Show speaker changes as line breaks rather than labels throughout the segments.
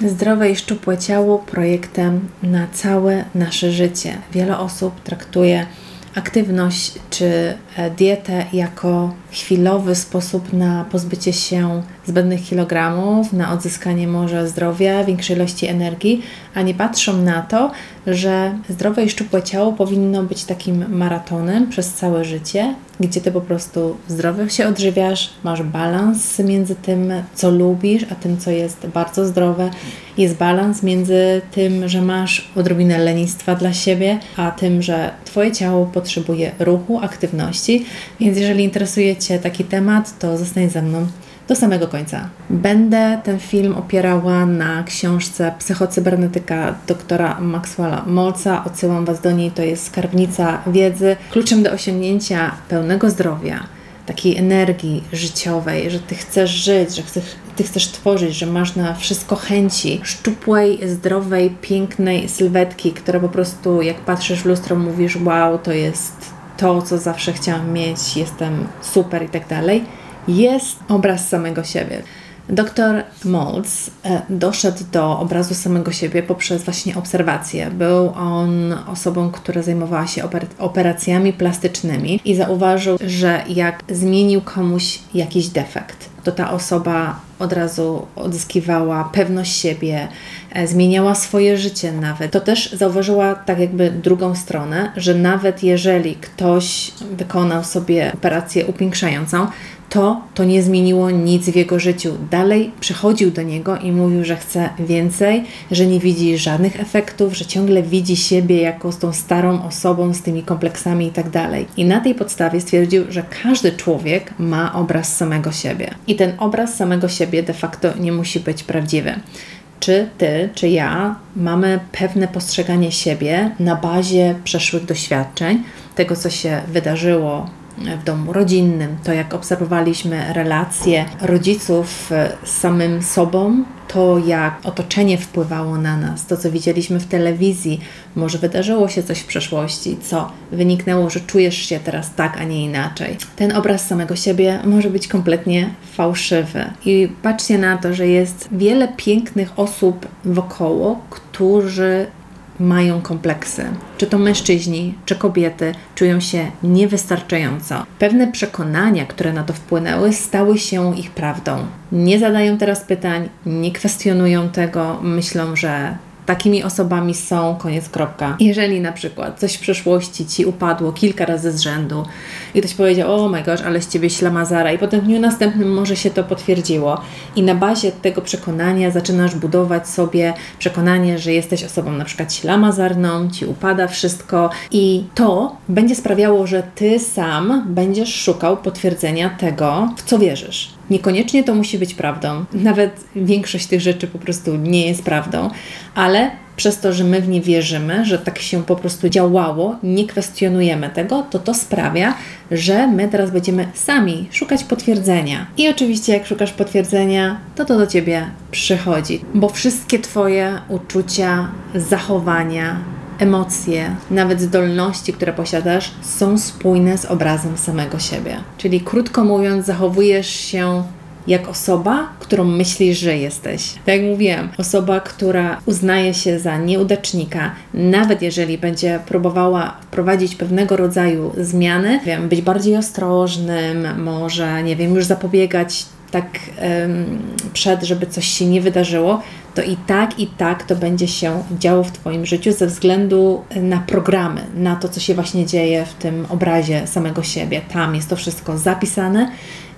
Zdrowe i szczupłe ciało projektem na całe nasze życie. Wiele osób traktuje aktywność czy dietę jako chwilowy sposób na pozbycie się zbędnych kilogramów, na odzyskanie może zdrowia, większej ilości energii, a nie patrzą na to, że zdrowe i szczupłe ciało powinno być takim maratonem przez całe życie, gdzie Ty po prostu zdrowo się odżywiasz, masz balans między tym, co lubisz, a tym, co jest bardzo zdrowe. Jest balans między tym, że masz odrobinę lenistwa dla siebie, a tym, że Twoje ciało potrzebuje ruchu, aktywności. Więc jeżeli interesuje Cię taki temat, to zostań ze mną do samego końca. Będę ten film opierała na książce Psychocybernetyka doktora Maxwella Maltza. Odsyłam Was do niej, to jest skarbnica wiedzy. Kluczem do osiągnięcia pełnego zdrowia, takiej energii życiowej, że Ty chcesz żyć, że Ty chcesz tworzyć, że masz na wszystko chęci, szczupłej, zdrowej, pięknej sylwetki, która po prostu jak patrzysz w lustro mówisz wow, to jest to, co zawsze chciałam mieć, jestem super i tak dalej. Jest obraz samego siebie. Dr Maltz doszedł do obrazu samego siebie poprzez właśnie obserwacje. Był on osobą, która zajmowała się operacjami plastycznymi i zauważył, że jak zmienił komuś jakiś defekt, to ta osoba od razu odzyskiwała pewność siebie, zmieniała swoje życie nawet. To też zauważyła tak jakby drugą stronę, że nawet jeżeli ktoś wykonał sobie operację upiększającą, to nie zmieniło nic w jego życiu. Dalej przychodził do niego i mówił, że chce więcej, że nie widzi żadnych efektów, że ciągle widzi siebie jako z tą starą osobą, z tymi kompleksami i tak dalej. I na tej podstawie stwierdził, że każdy człowiek ma obraz samego siebie. I ten obraz samego siebie de facto nie musi być prawdziwy. Czy Ty, czy ja mamy pewne postrzeganie siebie na bazie przeszłych doświadczeń, tego co się wydarzyło w domu rodzinnym, to jak obserwowaliśmy relacje rodziców z samym sobą, to jak otoczenie wpływało na nas, to co widzieliśmy w telewizji, może wydarzyło się coś w przeszłości, co wyniknęło, że czujesz się teraz tak, a nie inaczej. Ten obraz samego siebie może być kompletnie fałszywy. I patrzcie na to, że jest wiele pięknych osób wokoło, którzy mają kompleksy. Czy to mężczyźni, czy kobiety czują się niewystarczająco. Pewne przekonania, które na to wpłynęły, stały się ich prawdą. Nie zadają teraz pytań, nie kwestionują tego, myślą, że takimi osobami są, koniec, kropka. Jeżeli na przykład coś w przeszłości Ci upadło kilka razy z rzędu i ktoś powiedział, oh my gosh, ale z Ciebie ślamazara i potem w dniu następnym może się to potwierdziło i na bazie tego przekonania zaczynasz budować sobie przekonanie, że jesteś osobą na przykład ślamazarną, Ci upada wszystko i to będzie sprawiało, że Ty sam będziesz szukał potwierdzenia tego, w co wierzysz. Niekoniecznie to musi być prawdą. Nawet większość tych rzeczy po prostu nie jest prawdą, ale przez to, że my w nie wierzymy, że tak się po prostu działało, nie kwestionujemy tego, to sprawia, że my teraz będziemy sami szukać potwierdzenia. I oczywiście jak szukasz potwierdzenia, to do Ciebie przychodzi, bo wszystkie Twoje uczucia, zachowania, emocje, nawet zdolności, które posiadasz, są spójne z obrazem samego siebie. Czyli krótko mówiąc, zachowujesz się jak osoba, którą myślisz, że jesteś. Tak jak mówiłam, osoba, która uznaje się za nieudacznika, nawet jeżeli będzie próbowała wprowadzić pewnego rodzaju zmiany, być bardziej ostrożnym, może, już zapobiegać tak żeby coś się nie wydarzyło, to i tak to będzie się działo w Twoim życiu ze względu na programy, na to, co się właśnie dzieje w tym obrazie samego siebie. Tam jest to wszystko zapisane,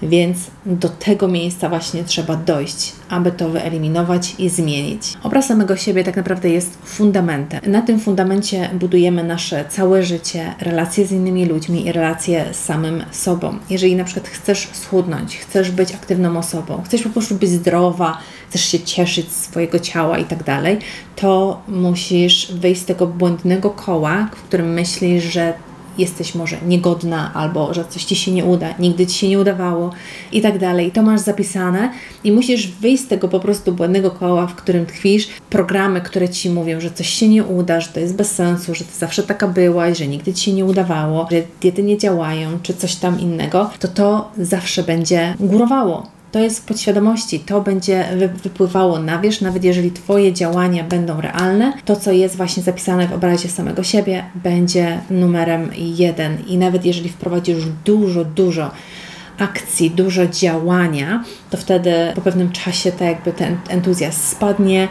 więc do tego miejsca właśnie trzeba dojść, aby to wyeliminować i zmienić. Obraz samego siebie tak naprawdę jest fundamentem. Na tym fundamencie budujemy nasze całe życie, relacje z innymi ludźmi i relacje z samym sobą. Jeżeli na przykład chcesz schudnąć, chcesz być aktywną osobą, chcesz po prostu być zdrowa, chcesz się cieszyć z swojego ciała i tak dalej, to musisz wyjść z tego błędnego koła, w którym myślisz, że jesteś może niegodna albo że coś Ci się nie uda, nigdy Ci się nie udawało i tak dalej. To masz zapisane i musisz wyjść z tego po prostu błędnego koła, w którym tkwisz. Programy, które Ci mówią, że coś się nie uda, że to jest bez sensu, że Ty zawsze taka byłaś, że nigdy Ci się nie udawało, że diety nie działają, czy coś tam innego, to zawsze będzie górowało. To jest w podświadomości, to będzie wypływało na wierzch, nawet jeżeli Twoje działania będą realne, to co jest właśnie zapisane w obrazie samego siebie będzie numerem 1 i nawet jeżeli wprowadzisz dużo akcji, dużo działania, to wtedy po pewnym czasie ten entuzjazm spadnie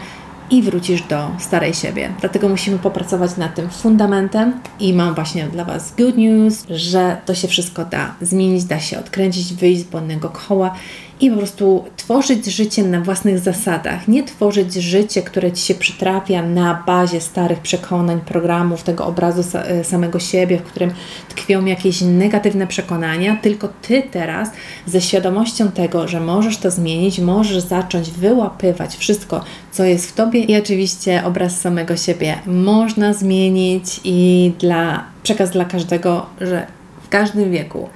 i wrócisz do starej siebie. Dlatego musimy popracować nad tym fundamentem i mam właśnie dla Was good news, że to się wszystko da zmienić, da się odkręcić, wyjść z błędnego koła i po prostu tworzyć życie na własnych zasadach. Nie tworzyć życie, które Ci się przytrafia na bazie starych przekonań, programów, tego obrazu samego siebie, w którym tkwią jakieś negatywne przekonania, tylko Ty teraz ze świadomością tego, że możesz to zmienić, możesz zacząć wyłapywać wszystko, co jest w Tobie i oczywiście obraz samego siebie można zmienić i przekaz dla każdego, że w każdym wieku,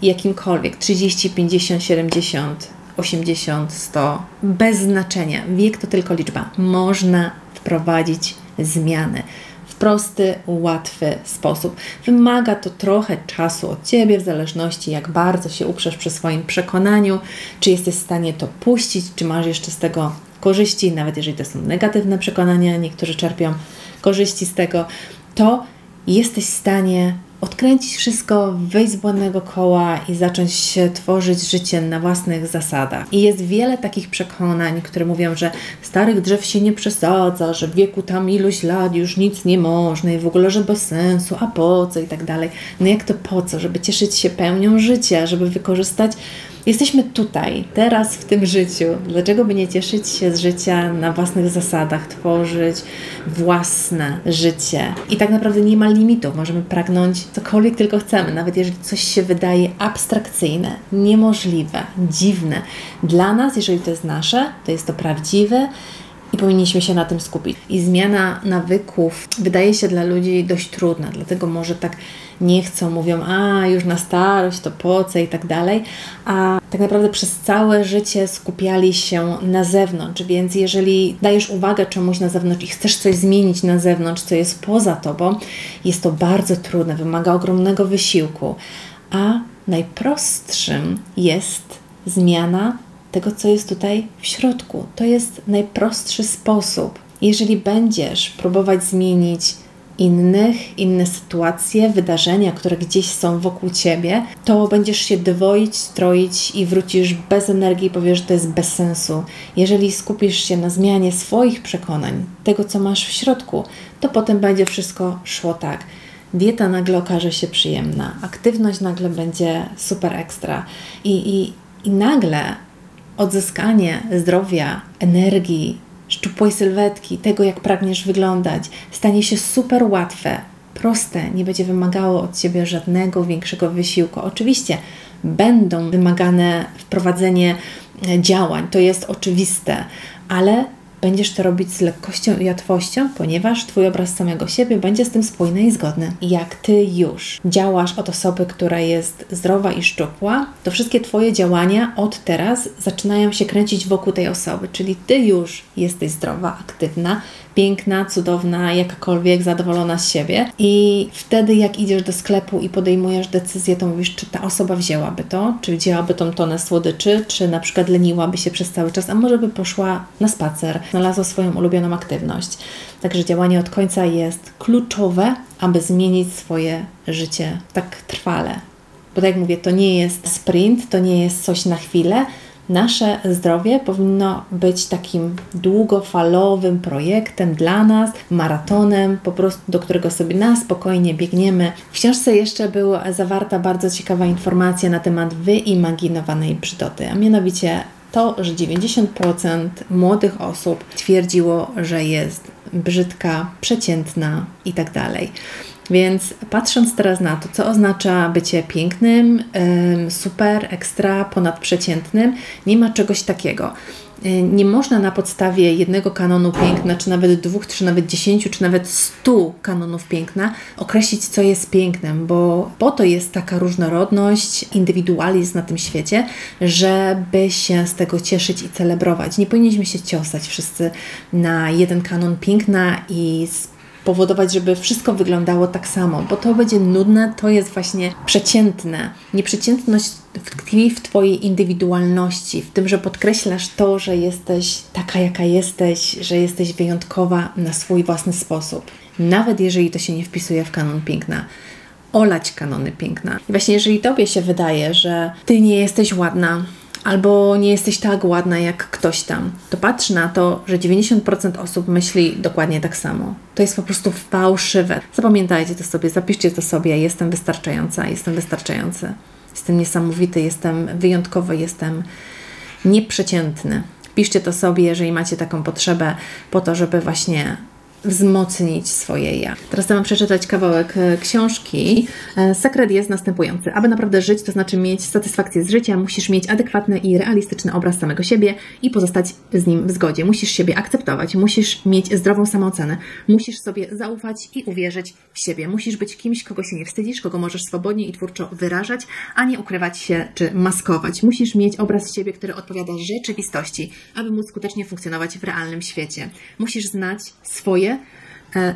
jakimkolwiek, 30, 50, 70, 80, 100, bez znaczenia, wiek to tylko liczba, można wprowadzić zmiany w prosty, łatwy sposób. Wymaga to trochę czasu od Ciebie, w zależności jak bardzo się uprzesz przy swoim przekonaniu, czy jesteś w stanie to puścić, czy masz jeszcze z tego korzyści, nawet jeżeli to są negatywne przekonania, niektórzy czerpią korzyści z tego, to jesteś w stanie odkręcić wszystko, wyjść z błędnego koła i zacząć tworzyć życie na własnych zasadach. I jest wiele takich przekonań, które mówią, że starych drzew się nie przesadza, że w wieku tam iluś lat już nic nie można i w ogóle, że bez sensu, a po co i tak dalej. No jak to po co? Żeby cieszyć się pełnią życia, żeby wykorzystać. Jesteśmy tutaj, teraz w tym życiu. Dlaczego by nie cieszyć się z życia na własnych zasadach, tworzyć własne życie? I tak naprawdę nie ma limitów. Możemy pragnąć cokolwiek tylko chcemy, nawet jeżeli coś się wydaje abstrakcyjne, niemożliwe, dziwne. Dla nas, jeżeli to jest nasze, to jest to prawdziwe i powinniśmy się na tym skupić. I zmiana nawyków wydaje się dla ludzi dość trudna, dlatego może tak nie chcą, mówią, już na starość, to po co i tak dalej, a tak naprawdę przez całe życie skupiali się na zewnątrz, więc jeżeli dajesz uwagę czemuś na zewnątrz i chcesz coś zmienić na zewnątrz, co jest poza Tobą, jest to bardzo trudne, wymaga ogromnego wysiłku, a najprostszym jest zmiana tego, co jest tutaj w środku. To jest najprostszy sposób. Jeżeli będziesz próbować zmienić inne sytuacje, wydarzenia, które gdzieś są wokół Ciebie, to będziesz się dwoić, stroić i wrócisz bez energii i powiesz, że to jest bez sensu. Jeżeli skupisz się na zmianie swoich przekonań, tego, co masz w środku, to potem będzie wszystko szło tak. Dieta nagle okaże się przyjemna, aktywność nagle będzie super ekstra i nagle odzyskanie zdrowia, energii, szczupłej sylwetki, tego jak pragniesz wyglądać, stanie się super łatwe, proste, nie będzie wymagało od Ciebie żadnego większego wysiłku. Oczywiście będą wymagane wprowadzenie działań, to jest oczywiste, ale będziesz to robić z lekkością i łatwością, ponieważ Twój obraz samego siebie będzie z tym spójny i zgodny. Jak Ty już działasz od osoby, która jest zdrowa i szczupła, to wszystkie Twoje działania od teraz zaczynają się kręcić wokół tej osoby, czyli Ty już jesteś zdrowa, aktywna, piękna, cudowna, jakakolwiek, zadowolona z siebie i wtedy jak idziesz do sklepu i podejmujesz decyzję, to mówisz, czy ta osoba wzięłaby to, czy wzięłaby tą tonę słodyczy, czy na przykład leniłaby się przez cały czas, a może by poszła na spacer, znalazła swoją ulubioną aktywność. Także działanie od końca jest kluczowe, aby zmienić swoje życie tak trwale. Bo tak jak mówię, to nie jest sprint, to nie jest coś na chwilę. Nasze zdrowie powinno być takim długofalowym projektem dla nas, maratonem, po prostu do którego sobie na spokojnie biegniemy. W książce jeszcze była zawarta bardzo ciekawa informacja na temat wyimaginowanej brzydoty, a mianowicie to, że 90% młodych osób twierdziło, że jest brzydka, przeciętna i tak dalej. Więc patrząc teraz na to, co oznacza bycie pięknym, super, ekstra, ponadprzeciętnym, nie ma czegoś takiego. Nie można na podstawie jednego kanonu piękna, czy nawet 2, czy nawet 10, czy nawet 100 kanonów piękna określić, co jest pięknem, bo po to jest taka różnorodność, indywidualizm na tym świecie, żeby się z tego cieszyć i celebrować. Nie powinniśmy się ciosać wszyscy na jeden kanon piękna i powodować, żeby wszystko wyglądało tak samo, bo to będzie nudne, to jest właśnie przeciętne. Nieprzeciętność tkwi w Twojej indywidualności, w tym, że podkreślasz to, że jesteś taka, jaka jesteś, że jesteś wyjątkowa na swój własny sposób. Nawet jeżeli to się nie wpisuje w kanon piękna. Olać kanony piękna. I właśnie jeżeli Tobie się wydaje, że Ty nie jesteś ładna, albo nie jesteś tak ładna jak ktoś tam, to patrz na to, że 90% osób myśli dokładnie tak samo. To jest po prostu fałszywe. Zapamiętajcie to sobie, zapiszcie to sobie. Jestem wystarczająca, jestem wystarczający. Jestem niesamowity, jestem wyjątkowy, jestem nieprzeciętny. Piszcie to sobie, jeżeli macie taką potrzebę, po to, żeby właśnie wzmocnić swoje ja. Teraz chcę Wam przeczytać kawałek książki. Sekret jest następujący. Aby naprawdę żyć, to znaczy mieć satysfakcję z życia, musisz mieć adekwatny i realistyczny obraz samego siebie i pozostać z nim w zgodzie. Musisz siebie akceptować, musisz mieć zdrową samoocenę, musisz sobie zaufać i uwierzyć w siebie. Musisz być kimś, kogo się nie wstydzisz, kogo możesz swobodnie i twórczo wyrażać, a nie ukrywać się czy maskować. Musisz mieć obraz siebie, który odpowiada rzeczywistości, aby móc skutecznie funkcjonować w realnym świecie. Musisz znać swoje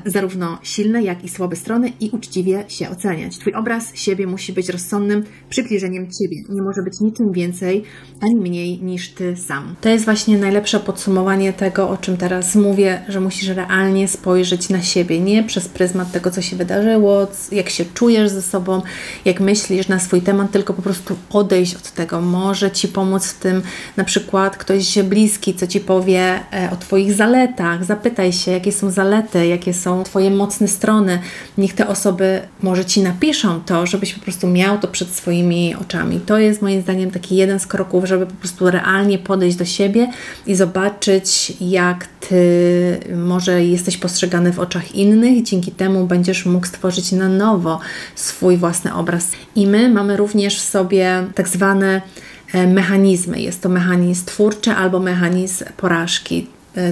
zarówno silne, jak i słabe strony i uczciwie się oceniać. Twój obraz siebie musi być rozsądnym przybliżeniem Ciebie. Nie może być niczym więcej, ani mniej niż Ty sam. To jest właśnie najlepsze podsumowanie tego, o czym teraz mówię, że musisz realnie spojrzeć na siebie, nie przez pryzmat tego, co się wydarzyło, jak się czujesz ze sobą, jak myślisz na swój temat, tylko po prostu odejść od tego. Może Ci pomóc w tym na przykład ktoś bliski, co Ci powie o Twoich zaletach. Zapytaj się, jakie są zalety, jakie są Twoje mocne strony. Niech te osoby może Ci napiszą to, żebyś po prostu miał to przed swoimi oczami. To jest moim zdaniem taki jeden z kroków, żeby po prostu realnie podejść do siebie i zobaczyć, jak Ty może jesteś postrzegany w oczach innych. Dzięki temu będziesz mógł stworzyć na nowo swój własny obraz. I my mamy również w sobie tak zwane mechanizmy. Jest to mechanizm twórczy albo mechanizm porażki.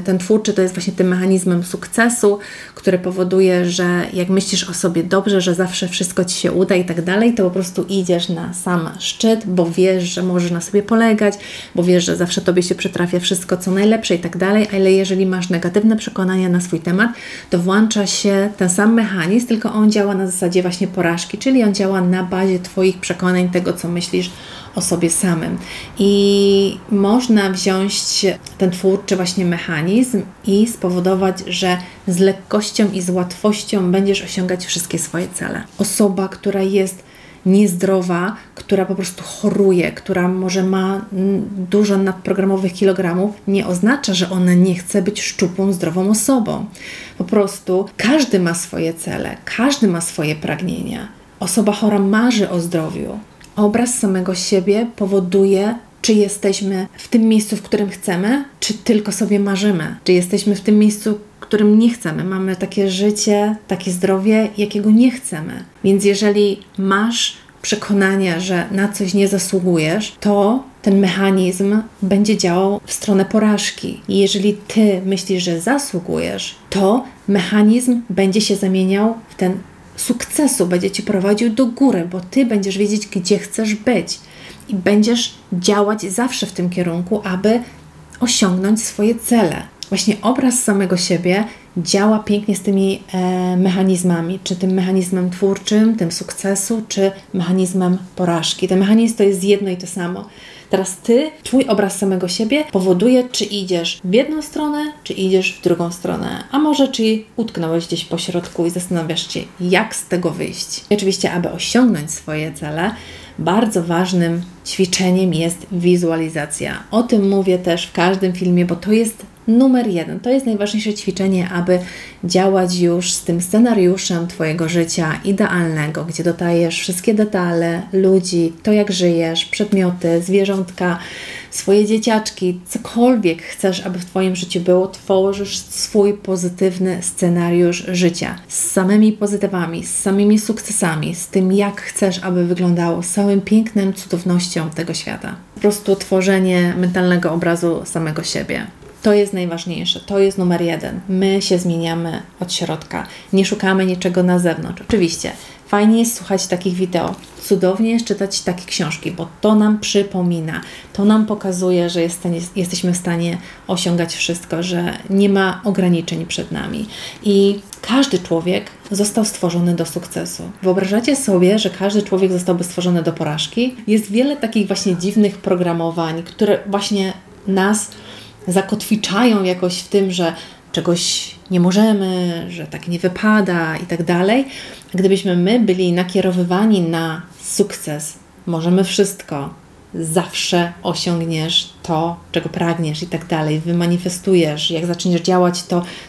Ten twórczy to jest właśnie tym mechanizmem sukcesu, który powoduje, że jak myślisz o sobie dobrze, że zawsze wszystko Ci się uda i tak dalej, to po prostu idziesz na sam szczyt, bo wiesz, że możesz na sobie polegać, bo wiesz, że zawsze Tobie się przytrafia wszystko, co najlepsze i tak dalej, ale jeżeli masz negatywne przekonania na swój temat, to włącza się ten sam mechanizm, tylko on działa na zasadzie właśnie porażki, czyli on działa na bazie Twoich przekonań, tego, co myślisz o sobie samym. I można wziąć ten twórczy właśnie mechanizm i spowodować, że z lekkością i z łatwością będziesz osiągać wszystkie swoje cele. Osoba, która jest niezdrowa, która po prostu choruje, która może ma dużo nadprogramowych kilogramów, nie oznacza, że ona nie chce być szczupłą, zdrową osobą. Po prostu każdy ma swoje cele, każdy ma swoje pragnienia. Osoba chora marzy o zdrowiu. Obraz samego siebie powoduje, czy jesteśmy w tym miejscu, w którym chcemy, czy tylko sobie marzymy. Czy jesteśmy w tym miejscu, w którym nie chcemy. Mamy takie życie, takie zdrowie, jakiego nie chcemy. Więc jeżeli masz przekonania, że na coś nie zasługujesz, to ten mechanizm będzie działał w stronę porażki. I jeżeli Ty myślisz, że zasługujesz, to mechanizm będzie się zamieniał w ten sukcesu, będzie Cię prowadził do góry, bo Ty będziesz wiedzieć, gdzie chcesz być i będziesz działać zawsze w tym kierunku, aby osiągnąć swoje cele. Właśnie obraz samego siebie działa pięknie z tymi mechanizmami, czy tym mechanizmem twórczym, tym sukcesu, czy mechanizmem porażki. Ten mechanizm to jest jedno i to samo. Teraz Twój obraz samego siebie powoduje, czy idziesz w jedną stronę, czy idziesz w drugą stronę. A może czy utknąłeś gdzieś po środku i zastanawiasz się, jak z tego wyjść. I oczywiście, aby osiągnąć swoje cele, bardzo ważnym ćwiczeniem jest wizualizacja. O tym mówię też w każdym filmie, bo to jest numer 1. To jest najważniejsze ćwiczenie, aby działać już z tym scenariuszem Twojego życia idealnego, gdzie dodajesz wszystkie detale, ludzi, to jak żyjesz, przedmioty, zwierzątka, swoje dzieciaczki, cokolwiek chcesz, aby w Twoim życiu było, tworzysz swój pozytywny scenariusz życia z samymi pozytywami, z samymi sukcesami, z tym, jak chcesz, aby wyglądało, z całym pięknem, cudownością tego świata. Po prostu tworzenie mentalnego obrazu samego siebie. To jest najważniejsze, to jest numer 1. My się zmieniamy od środka, nie szukamy niczego na zewnątrz. Oczywiście, fajnie jest słuchać takich wideo, cudownie jest czytać takie książki, bo to nam przypomina, to nam pokazuje, że jesteśmy w stanie osiągać wszystko, że nie ma ograniczeń przed nami. I każdy człowiek został stworzony do sukcesu. Wyobrażacie sobie, że każdy człowiek zostałby stworzony do porażki? Jest wiele takich właśnie dziwnych programowań, które właśnie nas zakotwiczają jakoś w tym, że czegoś nie możemy, że tak nie wypada i tak dalej. Gdybyśmy my byli nakierowywani na sukces, możemy wszystko, zawsze osiągniesz to, czego pragniesz i tak dalej, wymanifestujesz, jak zaczniesz działać,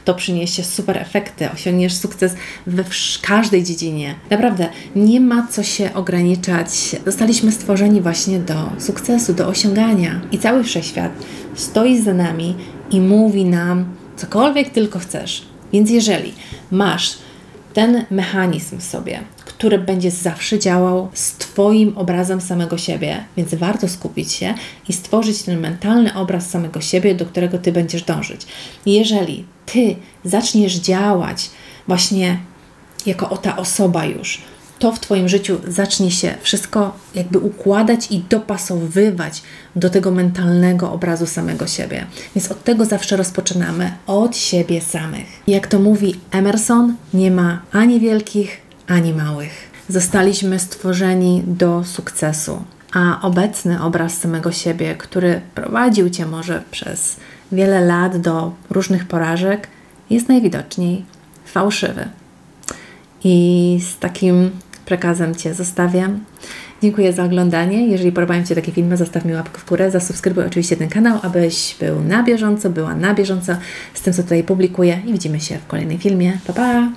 to przyniesie super efekty, osiągniesz sukces we każdej dziedzinie. Naprawdę, nie ma co się ograniczać. Zostaliśmy stworzeni właśnie do sukcesu, do osiągania i cały wszechświat stoi za nami i mówi nam cokolwiek tylko chcesz. Więc jeżeli masz ten mechanizm w sobie, który będzie zawsze działał z Twoim obrazem samego siebie, więc warto skupić się i stworzyć ten mentalny obraz samego siebie, do którego Ty będziesz dążyć. I jeżeli Ty zaczniesz działać właśnie jako ta osoba już, to w Twoim życiu zacznie się wszystko jakby układać i dopasowywać do tego mentalnego obrazu samego siebie. Więc od tego zawsze rozpoczynamy, od siebie samych. Jak to mówi Emerson, nie ma ani wielkich, ani małych. Zostaliśmy stworzeni do sukcesu, a obecny obraz samego siebie, który prowadził Cię może przez wiele lat do różnych porażek, jest najwidoczniej fałszywy. I z takim przekazem Cię zostawiam. Dziękuję za oglądanie. Jeżeli podobają Ci się takie filmy, zostaw mi łapkę w górę, zasubskrybuj oczywiście ten kanał, abyś był na bieżąco, była na bieżąco z tym, co tutaj publikuję i widzimy się w kolejnym filmie. Pa, pa!